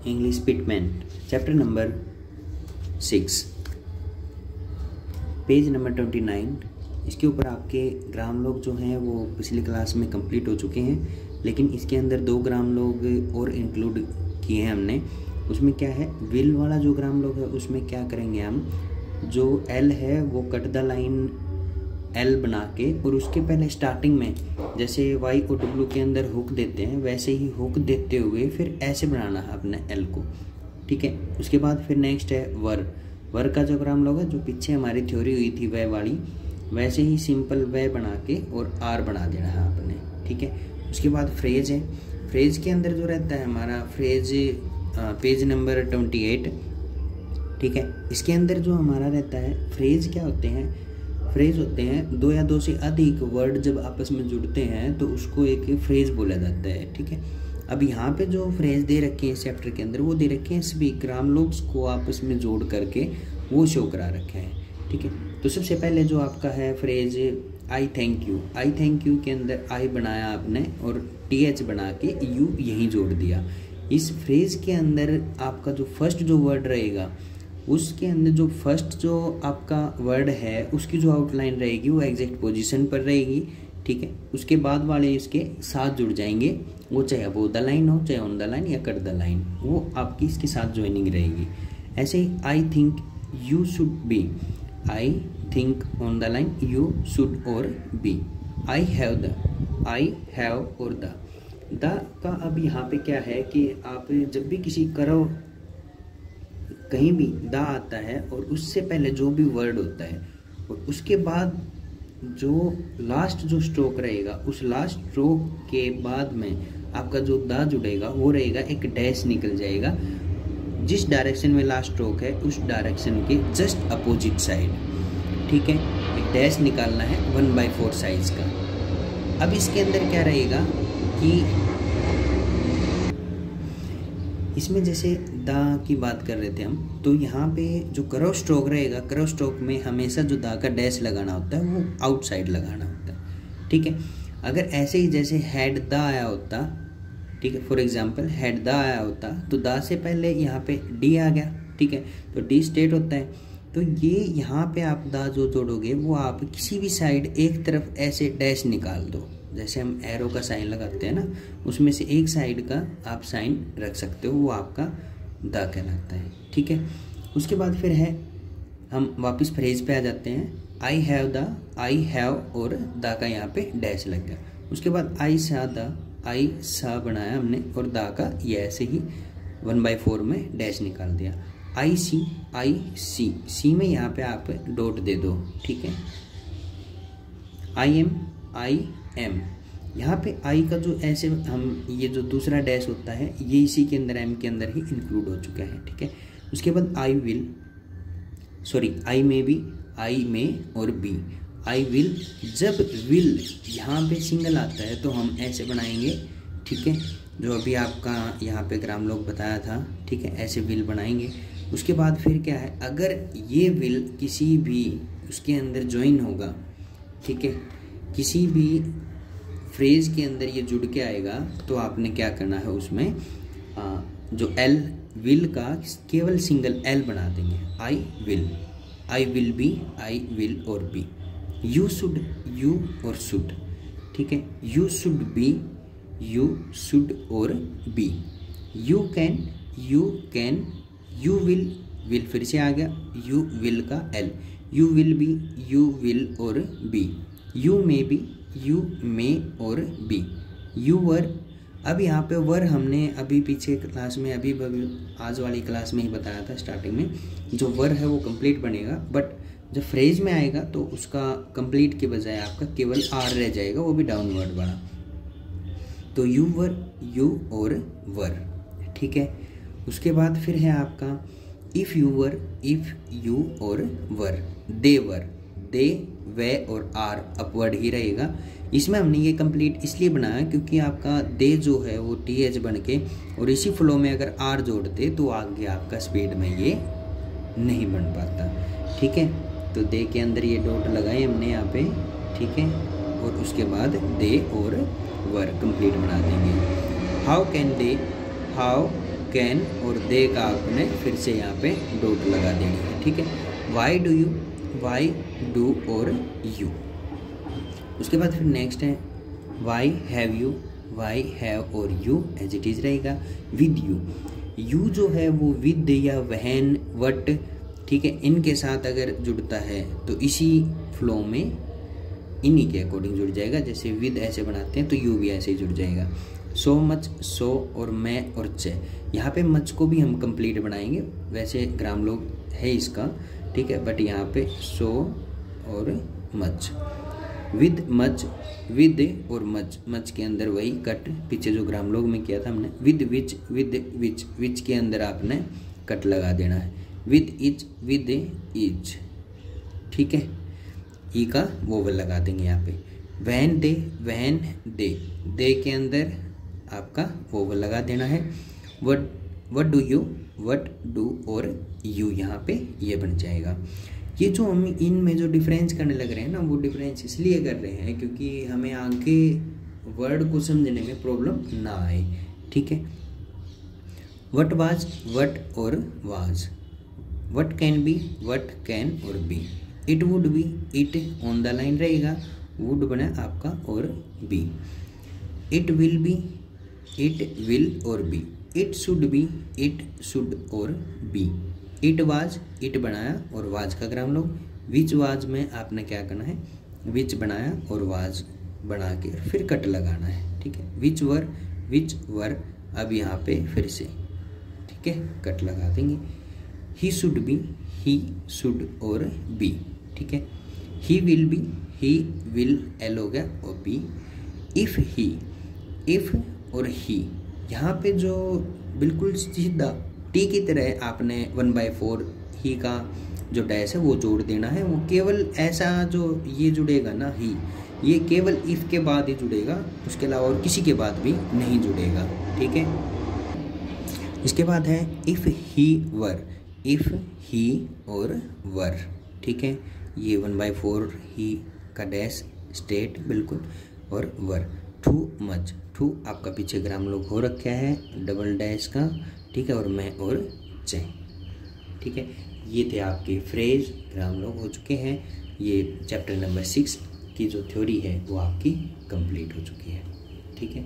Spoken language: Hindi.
English Pitman, chapter number 6, page number 29। इसके ऊपर आपके ग्राम लोग जो हैं वो पिछली क्लास में कंप्लीट हो चुके हैं, लेकिन इसके अंदर 2 ग्राम लोग और इंक्लूड किए हैं हमने। उसमें क्या है, विल वाला जो ग्राम लोग है उसमें क्या करेंगे हम, जो एल है वो कट द लाइन एल बना के, और उसके पहले स्टार्टिंग में जैसे वाई और डब्ल्यू के अंदर हुक देते हैं वैसे ही हुक देते हुए फिर ऐसे बनाना है अपने एल को, ठीक है। उसके बाद फिर नेक्स्ट है वर का जो ग्राम लोग है, जो पीछे हमारी थ्योरी हुई थी वह वाली, वैसे ही सिंपल वह बना के और आर बना देना है आपने, ठीक है। उसके बाद फ्रेज है, फ्रेज के अंदर जो रहता है हमारा फ्रेज पेज नंबर 28, ठीक है। इसके अंदर जो हमारा रहता है फ्रेज क्या होते हैं, फ्रेज होते हैं 2 या 2 से अधिक वर्ड जब आपस में जुड़ते हैं तो उसको एक फ्रेज बोला जाता है, ठीक है। अब यहाँ पे जो फ्रेज दे रखे हैं इस चैप्टर के अंदर वो दे रखे हैं सभी ग्राम लोग्स को आपस में जोड़ करके वो शो करा रखे हैं, ठीक है। तो सबसे पहले जो आपका है phrase I thank you, I thank you के अंदर आई बनाया आपने और TH बना के यू यहीं जोड़ दिया। इस फ्रेज के अंदर आपका जो फर्स्ट जो वर्ड रहेगा उसके अंदर जो फर्स्ट जो आपका वर्ड है उसकी जो आउटलाइन रहेगी वो एग्जैक्ट पोजीशन पर रहेगी, ठीक है। उसके बाद वाले इसके साथ जुड़ जाएंगे, वो चाहे अबोव द लाइन हो, चाहे ऑन द लाइन या कट द लाइन, वो आपकी इसके साथ ज्वाइनिंग रहेगी। ऐसे ही I think you should be, I think on the line you should और be. I have the, I have और द का अब यहाँ पे क्या है कि आप जब भी किसी करो कहीं भी द आता है और उससे पहले जो भी वर्ड होता है और उसके बाद जो लास्ट जो स्ट्रोक रहेगा उस लास्ट स्ट्रोक के बाद में आपका जो द जुड़ेगा वो रहेगा, एक डैश निकल जाएगा। जिस डायरेक्शन में लास्ट स्ट्रोक है उस डायरेक्शन के जस्ट अपोजिट साइड, ठीक है, एक डैश निकालना है 1/4 साइज का। अब इसके अंदर क्या रहेगा कि इसमें जैसे दा की बात कर रहे थे हम, तो यहाँ पे जो करव स्ट्रोक रहेगा, करव स्ट्रोक में हमेशा जो दा का डैश लगाना होता है वो आउटसाइड लगाना होता है, ठीक है। अगर ऐसे ही जैसे हैड द आया होता, ठीक है, फॉर एग्जांपल हैड द आया होता तो दा से पहले यहाँ पे डी आ गया, ठीक है, तो डी स्टेट होता है। तो ये यहाँ पे आप दा जो जोड़ोगे वो आप किसी भी साइड एक तरफ ऐसे डैश निकाल दो, जैसे हम एरो का साइन लगाते हैं ना, उसमें से एक साइड का आप साइन रख सकते हो, वो आपका द कहलाता है, ठीक है। उसके बाद फिर है, हम वापस फ्रेज पे आ जाते हैं। आई हैव द, आई हैव और द का यहाँ पे डैश लग गया। उसके बाद आई सा द, आई सा बनाया हमने और द का ये ऐसे ही 1/4 में डैश निकाल दिया। आई सी, आई सी, सी में यहाँ पे आप डॉट दे दो, ठीक है। आई एम, आई एम, यहाँ पे आई का जो ऐसे हम ये जो दूसरा डैश होता है ये इसी के अंदर एम के अंदर ही इंक्लूड हो चुका है, ठीक है। उसके बाद आई विल, सॉरी आई में भी, आई में और बी, आई विल, जब विल यहाँ पे सिंगल आता है तो हम ऐसे बनाएंगे, ठीक है, जो अभी आपका यहाँ पे ग्राम लोग बताया था, ठीक है, ऐसे विल बनाएंगे। उसके बाद फिर क्या है, अगर ये विल किसी भी उसके अंदर ज्वाइन होगा, ठीक है, किसी भी फ्रेज के अंदर ये जुड़ के आएगा तो आपने क्या करना है, उसमें जो एल विल का केवल सिंगल एल बना देंगे। I will be, I will or be. You should, you or should, ठीक है, you should be, you should और be. You can, you will फिर से आ गया, यू विल का L, you will be, you will or be. You may be, you may or be. You were, अब यहाँ पे वर हमने अभी पीछे क्लास में अभी आज वाली क्लास में ही बताया था स्टार्टिंग में, जो वर है वो कंप्लीट बनेगा, बट जब फ्रेज में आएगा तो उसका कंप्लीट के बजाय आपका केवल आर रह जाएगा, वो भी डाउनवर्ड वाला। तो यू वर, यू और वर, ठीक है। उसके बाद फिर है आपका if you were, if you और वर। दे वर, दे वे और आर अपवर्ड ही रहेगा। इसमें हमने ये कंप्लीट इसलिए बनाया क्योंकि आपका दे जो है वो TH बन के और इसी फ्लो में अगर आर जोड़ते तो आगे आपका स्पीड में ये नहीं बन पाता, ठीक है। तो दे के अंदर ये डॉट लगाए हमने यहाँ पे, ठीक है, और उसके बाद दे और वर कंप्लीट बना देंगे। How can they, how can और दे का आपने फिर से यहाँ पे डॉट लगा देनी है, ठीक है। Why do you, why do और यू। उसके बाद फिर नेक्स्ट है why have you, why have और यू एज इट इज़ रहेगा। विद यू, यू जो है वो विद या वहन, वट, ठीक है, इनके साथ अगर जुड़ता है तो इसी फ्लो में इन्हीं के अकॉर्डिंग जुड़ जाएगा। जैसे विद ऐसे बनाते हैं तो यू भी ऐसे ही जुड़ जाएगा। सो मच, सो और मैं और चे, यहाँ पे मच को भी हम कंप्लीट बनाएंगे, वैसे ग्राम लोग है इसका, ठीक है, बट यहाँ पे सो और मच। विद मच, विद और मच, मच के अंदर वही कट पीछे जो ग्राम लोग में किया था हमने। विद विच, विद विच, विच के अंदर आपने कट लगा देना है। विद इच, विद इच, ठीक है, ई का वोवल लगा देंगे यहाँ पे। वैन दे, वैन दे, दे के अंदर आपका वोवल लगा देना है। What do you, what do और यू यहाँ पे ये बन जाएगा। ये जो हम इनमें जो डिफरेंस करने लग रहे हैं ना, वो डिफरेंस इसलिए कर रहे हैं क्योंकि हमें आगे वर्ड को समझने में प्रॉब्लम ना आए, ठीक है। What was, what or was. What can be, what can or be. It would be, it on the line रहेगा, वुड बना आपका or be. It will be, it will or be. It should be, it should और बी। इट वाज, इट बनाया और वाज का ग्राम लोग। विच वाज में आपने क्या करना है, विच बनाया और वाज बना के फिर कट लगाना है, ठीक है। विच वर, विच वर, अब यहाँ पे फिर से, ठीक है, कट लगा देंगे। He should be, he should और बी, ठीक है। He will be, he will L हो गया और बी। इफ़ ही, इफ़ और ही, यहाँ पे जो बिल्कुल सीधा टी की तरह आपने 1/4 ही का जो डैश है वो जोड़ देना है। वो केवल ऐसा जो ये जुड़ेगा ना ही, ये केवल इफ़ के बाद ही जुड़ेगा, उसके अलावा और किसी के बाद भी नहीं जुड़ेगा, ठीक है। इसके बाद है if he were, if he और वर, ठीक है। ये 1/4 ही का डैश स्टेट बिल्कुल और वर। टू मच, टू आपका पीछे ग्राम लोग हो रखा है डबल डैश का, ठीक है, और मैं और चे, ठीक है। ये थे आपके फ्रेज, ग्राम लोग हो चुके हैं। ये चैप्टर नंबर 6 की जो थ्योरी है वो आपकी कंप्लीट हो चुकी है, ठीक है।